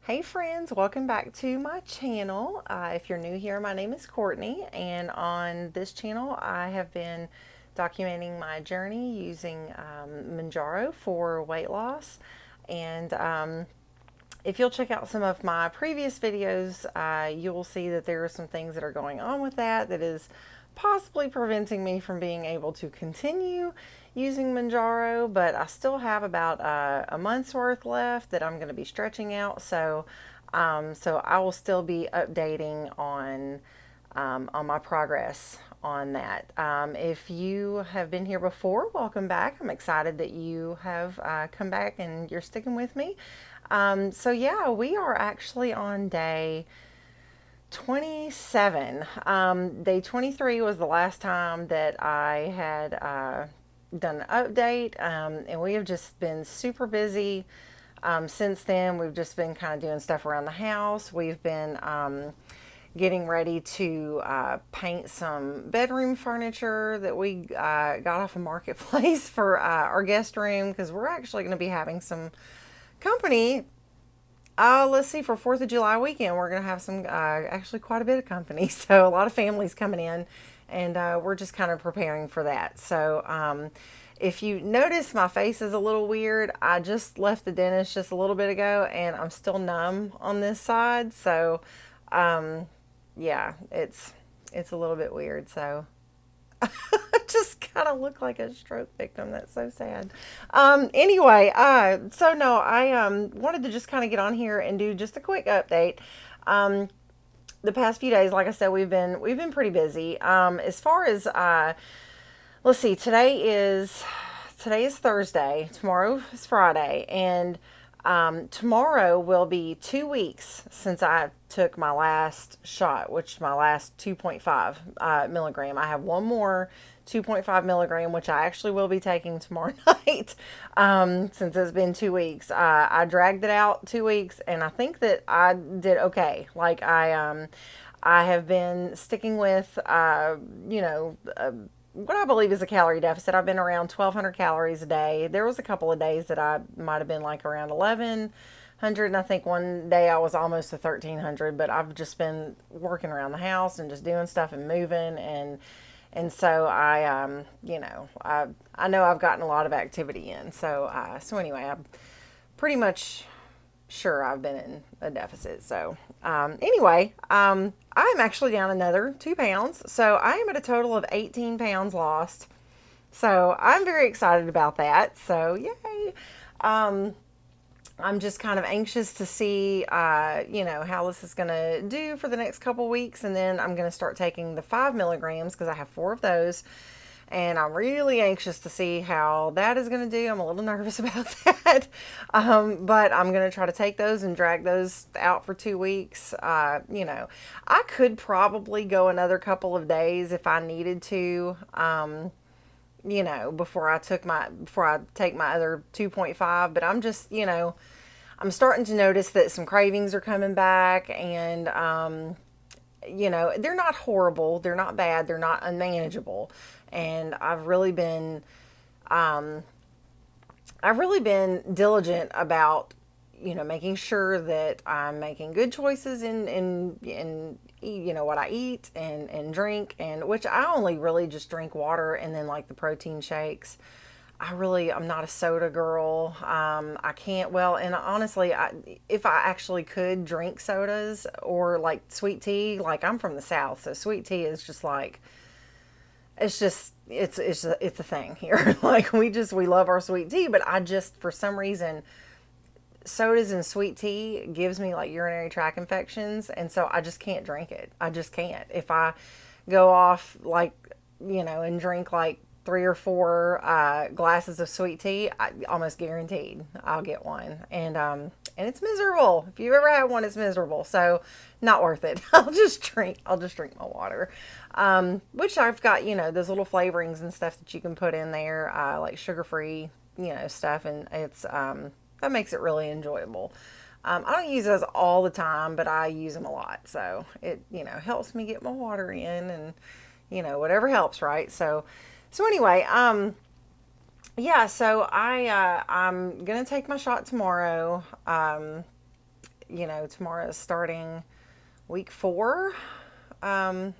Hey friends, welcome back to my channel. If you're new here, my name is Courtney, and on this channel I have been documenting my journey using Mounjaro for weight loss. And if you'll check out some of my previous videos, you will see that there are some things that are going on with that is possibly preventing me from being able to continue using Mounjaro, but I still have about a month's worth left that I'm going to be stretching out. So I will still be updating on my progress on that. If you have been here before, welcome back. I'm excited that you have come back and you're sticking with me. So yeah, we are actually on day 27. Day 23 was the last time that I had done an update, and we have just been super busy. Since then, we've just been kind of doing stuff around the house. We've been getting ready to paint some bedroom furniture that we got off a marketplace for our guest room, because we're actually going to be having some company. Let's see, for 4th of July weekend, we're going to have some, actually quite a bit of company. So a lot of families coming in, and we're just kind of preparing for that. So if you notice my face is a little weird, I just left the dentist just a little bit ago, and I'm still numb on this side. So yeah, it's a little bit weird. So just kind of look like a stroke victim. That's so sad. Anyway, so no, I wanted to just kind of get on here and do just a quick update. The past few days, like I said, we've been pretty busy. As far as let's see, today is Thursday. Tomorrow is Friday, and tomorrow will be 2 weeks since I took my last shot, which is my last 2.5 milligram. I have one more 2.5 milligram, which I actually will be taking tomorrow night, since it's been 2 weeks. I dragged it out 2 weeks, and I think that I did okay. Like I have been sticking with, what I believe is a calorie deficit. I've been around 1,200 calories a day. There was a couple of days that I might have been like around 1,100, and I think one day I was almost to 1,300. But I've just been working around the house and just doing stuff and moving, and so I know I've gotten a lot of activity in. So anyway, I'm pretty much sure I've been in a deficit. So anyway, I'm actually down another 2 pounds. So I am at a total of 18 pounds lost. So I'm very excited about that. So yay. I'm just kind of anxious to see, how this is going to do for the next couple weeks. And then I'm going to start taking the 5 milligrams, because I have 4 of those. And I'm really anxious to see how that is going to do. I'm a little nervous about that. But I'm going to try to take those and drag those out for 2 weeks. I could probably go another couple of days if I needed to, before I take my other 2.5. But I'm just, I'm starting to notice that some cravings are coming back, and, they're not horrible. They're not bad. They're not unmanageable. And I've really been diligent about, making sure that I'm making good choices in what I eat and drink, and which I only really just drink water and then like the protein shakes. I'm not a soda girl. I can't, well, and honestly, if I actually could drink sodas or like sweet tea, like I'm from the South, so sweet tea is just like, it's a thing here. Like we love our sweet tea, but for some reason, sodas and sweet tea gives me like urinary tract infections, and so I just can't drink it. I just can't. If I go off like, and drink like 3 or 4 glasses of sweet tea, I almost guaranteed I'll get one. And it's miserable. If you've ever had one, it's miserable. So not worth it. I'll just drink my water. Which I've got, those little flavorings and stuff that you can put in there, like sugar-free, stuff. And it's, that makes it really enjoyable. I don't use those all the time, but I use them a lot. So it, helps me get my water in, and, whatever helps, right? So anyway, yeah, so I'm gonna take my shot tomorrow. tomorrow is starting week 4. No,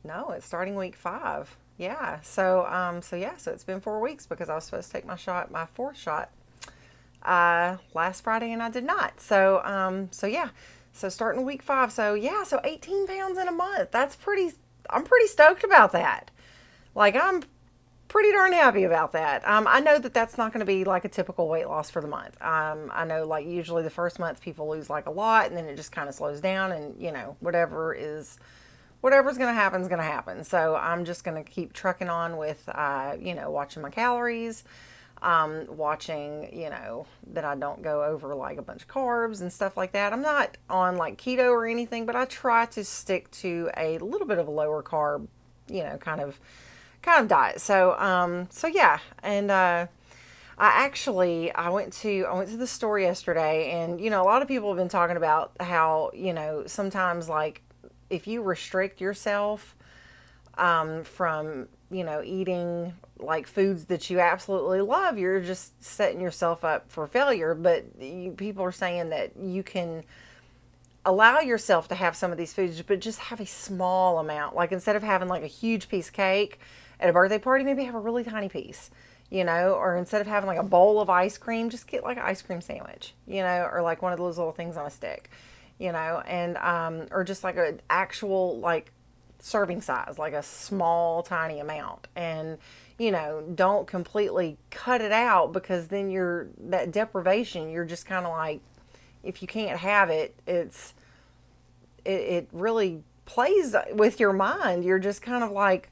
no, it's starting week 5. Yeah. So it's been 4 weeks because I was supposed to take my 4th shot, last Friday, and I did not. So yeah. So starting week 5. So yeah. So 18 pounds in a month. I'm pretty stoked about that. Like, I'm pretty darn happy about that. I know that that's not going to be like a typical weight loss for the month. I know, like, usually the first month people lose like a lot, and then it just kind of slows down, and whatever's going to happen is going to happen. So I'm just going to keep trucking on with, watching my calories, watching, that I don't go over like a bunch of carbs and stuff like that. I'm not on like keto or anything, but I try to stick to a little bit of a lower carb, kind of diet. So yeah. And, I went to the store yesterday, and a lot of people have been talking about how sometimes, like, if you restrict yourself from eating like foods that you absolutely love, you're just setting yourself up for failure. But people are saying that you can allow yourself to have some of these foods, but just have a small amount. Like, instead of having like a huge piece of cake at a birthday party, maybe have a really tiny piece, or instead of having like a bowl of ice cream, just get like an ice cream sandwich, or like one of those little things on a stick, and or just like an actual like serving size, like a small tiny amount. And don't completely cut it out, because then that deprivation, you're just kind of like, if you can't have it, it really plays with your mind. You're just kind of like,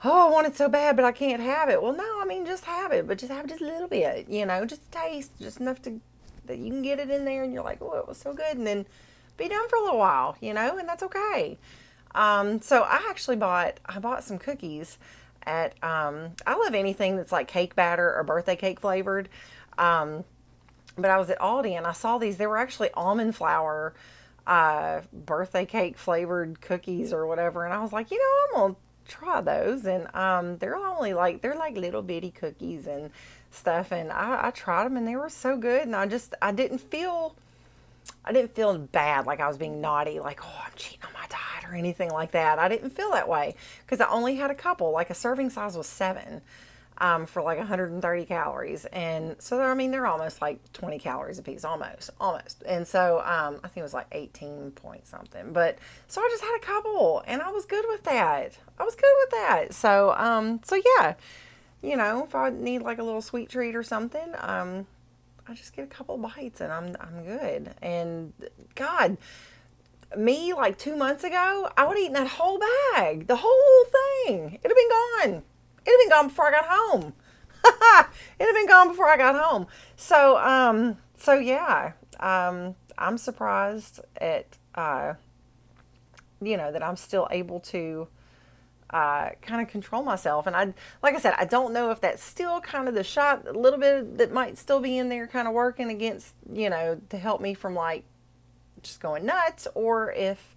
oh, I want it so bad, but I can't have it. Well, no, I mean, just have it, but just have just a little bit, just a taste, just enough that you can get it in there, and you're like, oh, it was so good, and then be done for a little while, and that's okay. So I bought some cookies at, I love anything that's like cake batter or birthday cake flavored. But I was at Aldi, and I saw these. They were actually almond flour, birthday cake flavored cookies or whatever. And I was like, I'm going to try those. And they're like little bitty cookies and stuff. And I tried them, and they were so good. And I didn't feel bad, like I was being naughty, like, oh, I'm cheating on my diet or anything like that. I didn't feel that way, because I only had a couple. Like, a serving size was 7, for like 130 calories. And so they're almost like 20 calories a piece, almost. And so, I think it was like 18 point something. But so I just had a couple, and I was good with that. So yeah, if I need like a little sweet treat or something, I just get a couple bites, and I'm good. And God, me like 2 months ago, I would have eaten that whole bag, the whole thing. It'd have been gone. It'd have been gone before I got home. It'd have been gone before I got home. So yeah, I'm surprised at, that I'm still able to kind of control myself. And like I said, I don't know if that's still kind of the shot, a little bit that might still be in there, kind of working against, to help me from like just going nuts, or if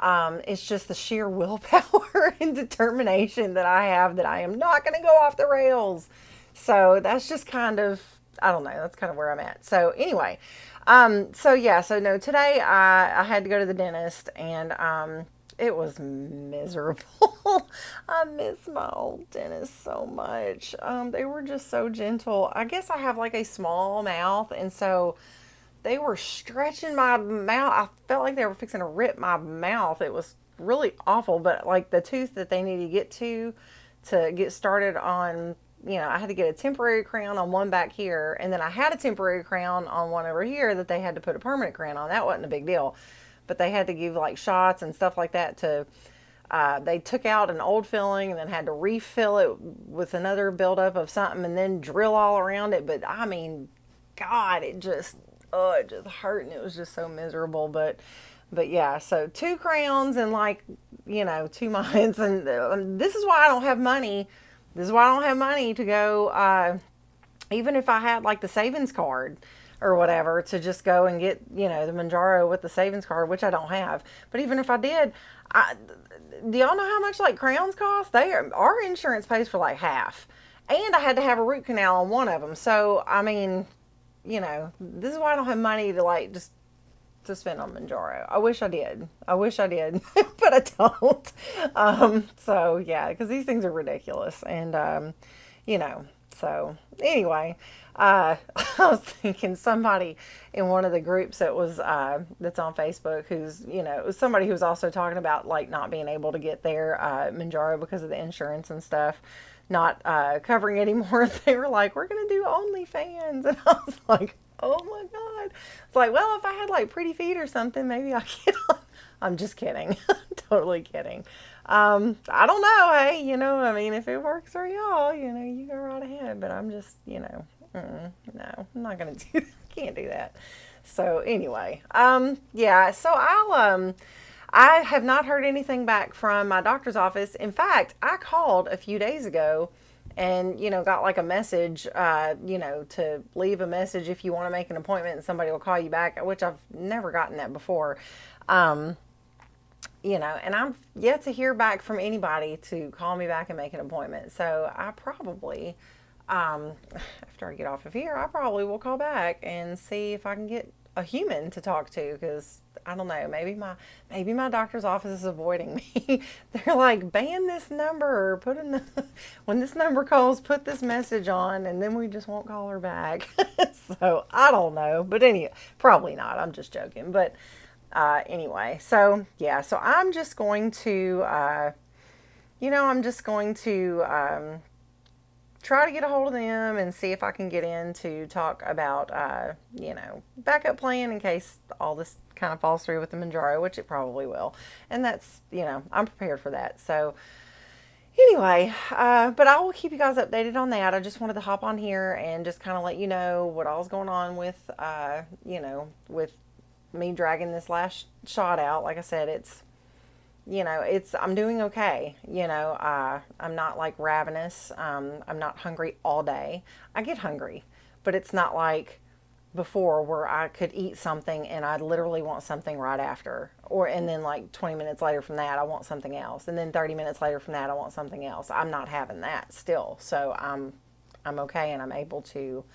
it's just the sheer willpower and determination that I have, that I am not going to go off the rails. So that's just kind of, I don't know, that's kind of where I'm at. So anyway, so no, today I had to go to the dentist, and it was miserable. I miss my old dentist so much. They were just so gentle. I guess I have like a small mouth, and so they were stretching my mouth. I felt like they were fixing to rip my mouth. It was really awful. But like the tooth that they need to get started on, I had to get a temporary crown on one back here, and then I had a temporary crown on one over here that they had to put a permanent crown on. That wasn't a big deal. But they had to give like shots and stuff like that they took out an old filling and then had to refill it with another buildup of something, and then drill all around it. But I mean, God, it just hurt, and it was just so miserable. But yeah, so 2 crowns in like, 2 months. And this is why I don't have money. This is why I don't have money to go, even if I had like the savings card or whatever, to just go and get, the Mounjaro with the savings card, which I don't have. But even if I did, do y'all know how much like crowns cost? Our insurance pays for like half. And I had to have a root canal on one of them. So, I mean, this is why I don't have money to like just to spend on Mounjaro. I wish I did. But I don't. So yeah, because these things are ridiculous, and you know. So anyway, I was thinking somebody in one of the groups that was that's on Facebook who's it was somebody who was also talking about like not being able to get their Mounjaro because of the insurance and stuff not covering anymore. They were like, we're gonna do OnlyFans, and I was like, oh my god. It's like, well, if I had like pretty feet or something, maybe I could. I'm just kidding. Totally kidding. I don't know. Hey, I mean, if it works for y'all, you go right ahead. But I'm just, no, I'm not gonna do that. I can't do that. So anyway, yeah. So I have not heard anything back from my doctor's office. In fact, I called a few days ago and got like a message to leave a message if you want to make an appointment and somebody will call you back, which I've never gotten that before. And I'm yet to hear back from anybody to call me back and make an appointment. So I probably after I get off of here, I probably will call back and see if I can get a human to talk to, because I don't know, maybe my doctor's office is avoiding me. They're like, ban this number, or put in the when this number calls, put this message on, and then we just won't call her back. So I don't know, but anyway, probably not. I'm just joking, but anyway, so yeah, so I'm just going to try to get a hold of them and see if I can get in to talk about, backup plan in case all this kind of falls through with the Mounjaro, which it probably will. And that's, I'm prepared for that. So anyway, but I will keep you guys updated on that. I just wanted to hop on here and just kind of let you know what all's going on with, with me dragging this last shot out. Like I said, I'm doing okay. I'm not like ravenous. I'm not hungry all day. I get hungry, but it's not like before where I could eat something and I literally want something right after, and then like 20 minutes later from that, I want something else. And then 30 minutes later from that, I want something else. I'm not having that still. So I'm okay. And I'm able to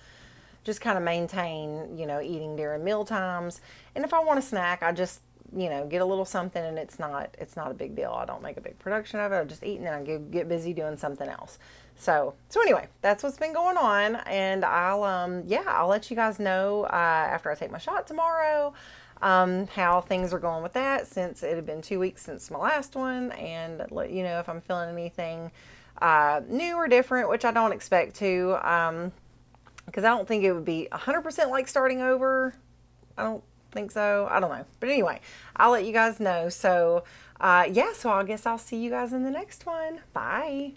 just kind of maintain, eating during meal times. And if I want a snack, I just get a little something, and it's not a big deal. I don't make a big production of it. I just eat, and then I get busy doing something else. So anyway, that's what's been going on, and I'll let you guys know after I take my shot tomorrow how things are going with that, since it had been 2 weeks since my last one, and let you know if I'm feeling anything new or different, which I don't expect to, because I don't think it would be 100% like starting over. I don't think so. I don't know. But anyway, I'll let you guys know. So, so I guess I'll see you guys in the next one. Bye.